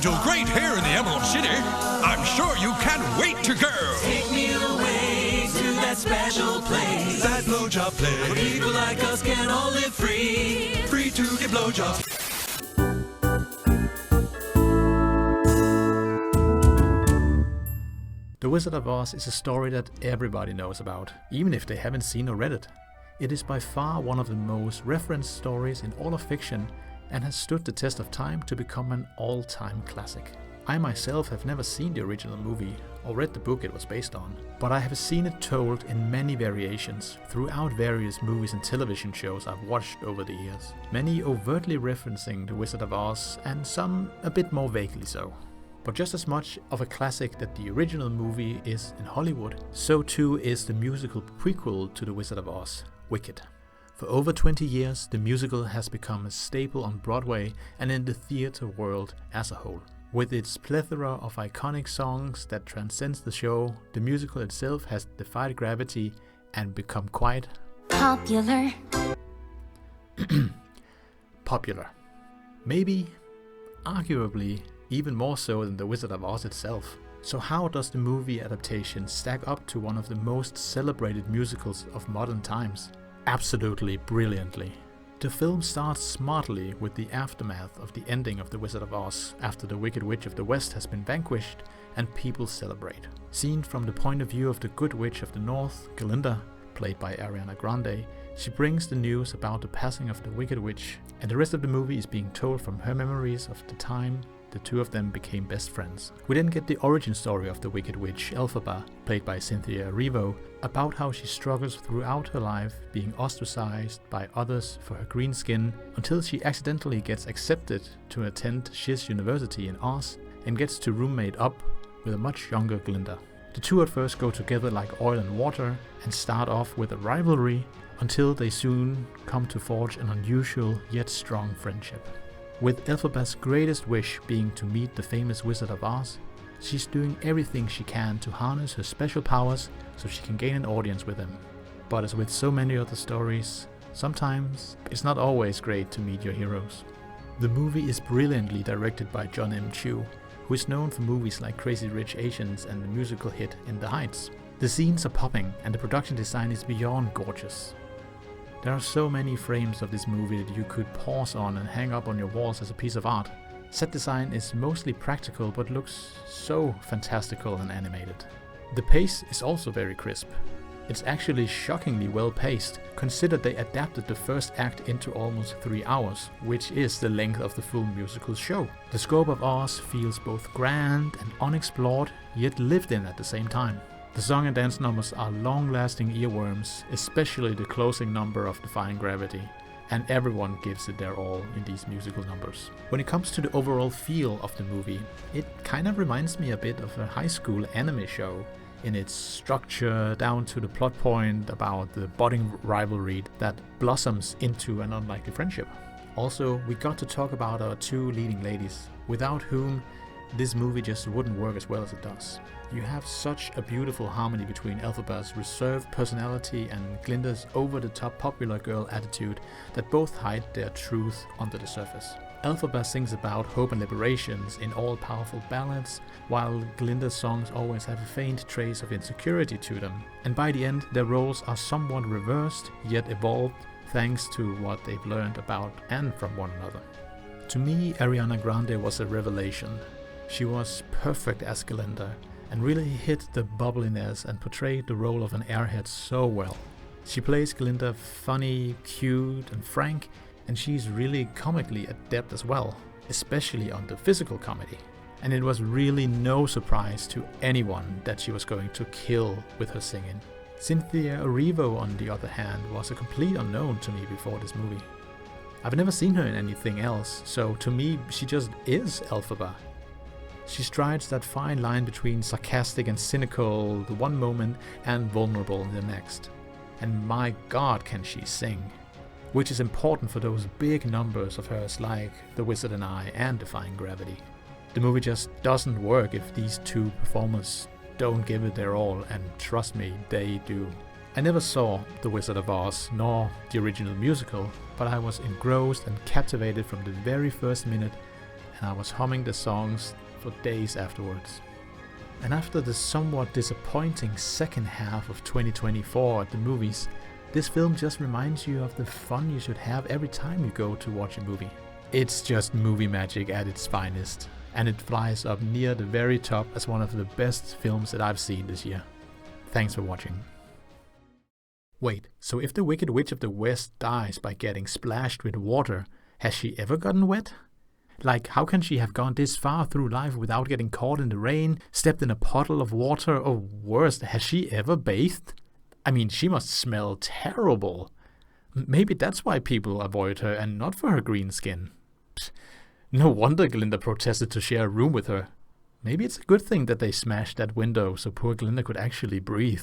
angel great here in the Emerald City. I'm sure you can't wait to go. Take me away to that special place. That blowjob place. Where people like us can all live free. Free to get blowjobs. The Wizard of Oz is a story that everybody knows about, even if they haven't seen or read it. It is by far one of the most referenced stories in all of fiction and has stood the test of time to become an all-time classic. I myself have never seen the original movie or read the book it was based on, but I have seen it told in many variations throughout various movies and television shows I've watched over the years. Many overtly referencing The Wizard of Oz and some a bit more vaguely so. But just as much of a classic that the original movie is in Hollywood, so too is the musical prequel to The Wizard of Oz, Wicked. For over 20 years, the musical has become a staple on Broadway and in the theatre world as a whole. With its plethora of iconic songs that transcends the show, the musical itself has defied gravity and become quite popular. Popular. Maybe, arguably, even more so than The Wizard of Oz itself. So how does the movie adaptation stack up to one of the most celebrated musicals of modern times? Absolutely brilliantly. The film starts smartly with the aftermath of the ending of The Wizard of Oz after the Wicked Witch of the West has been vanquished and people celebrate. Seen from the point of view of the Good Witch of the North, Glinda, played by Ariana Grande, she brings the news about the passing of the Wicked Witch, and the rest of the movie is being told from her memories of the time the two of them became best friends. We then get the origin story of the Wicked Witch, Elphaba, played by Cynthia Erivo, about how she struggles throughout her life being ostracized by others for her green skin until she accidentally gets accepted to attend Shiz University in Oz and gets to roommate up with a much younger Glinda. The two at first go together like oil and water and start off with a rivalry until they soon come to forge an unusual yet strong friendship. With Elphaba's greatest wish being to meet the famous Wizard of Oz, she's doing everything she can to harness her special powers so she can gain an audience with him. But as with so many other stories, sometimes it's not always great to meet your heroes. The movie is brilliantly directed by John M. Chu, who is known for movies like Crazy Rich Asians and the musical hit In the Heights. The scenes are popping and the production design is beyond gorgeous. There are so many frames of this movie that you could pause on and hang up on your walls as a piece of art. Set design is mostly practical but looks so fantastical and animated. The pace is also very crisp. It's actually shockingly well paced, considered they adapted the first act into almost 3 hours, which is the length of the full musical show. The scope of Oz feels both grand and unexplored, yet lived in at the same time. The song and dance numbers are long-lasting earworms, especially the closing number of Defying Gravity, and everyone gives it their all in these musical numbers. When it comes to the overall feel of the movie, it kind of reminds me a bit of a high school anime show in its structure down to the plot point about the budding rivalry that blossoms into an unlikely friendship. Also, we got to talk about our two leading ladies, without whom this movie just wouldn't work as well as it does. You have such a beautiful harmony between Elphaba's reserved personality and Glinda's over-the-top popular girl attitude that both hide their truth under the surface. Elphaba sings about hope and liberations in all-powerful ballads, while Glinda's songs always have a faint trace of insecurity to them, and by the end their roles are somewhat reversed, yet evolved thanks to what they've learned about and from one another. To me, Ariana Grande was a revelation. She was perfect as Glinda, and really hit the bubbliness and portrayed the role of an airhead so well. She plays Glinda funny, cute and frank, and she's really comically adept as well, especially on the physical comedy. And it was really no surprise to anyone that she was going to kill with her singing. Cynthia Erivo, on the other hand, was a complete unknown to me before this movie. I've never seen her in anything else, so to me she just is Elphaba. She strides that fine line between sarcastic and cynical the one moment and vulnerable in the next. And my god can she sing, which is important for those big numbers of hers like The Wizard and I and Defying Gravity. The movie just doesn't work if these two performers don't give it their all, and trust me, they do. I never saw The Wizard of Oz nor the original musical, but I was engrossed and captivated from the very first minute, and I was humming the songs for days afterwards. And after the somewhat disappointing second half of 2024 at the movies, this film just reminds you of the fun you should have every time you go to watch a movie. It's just movie magic at its finest, and it flies up near the very top as one of the best films that I've seen this year. Thanks for watching. Wait, so if the Wicked Witch of the West dies by getting splashed with water, has she ever gotten wet? Like, how can she have gone this far through life without getting caught in the rain, stepped in a puddle of water, or worse, has she ever bathed? I mean, she must smell terrible. Maybe that's why people avoid her and not for her green skin. Psst, no wonder Glinda protested to share a room with her. Maybe it's a good thing that they smashed that window so poor Glinda could actually breathe.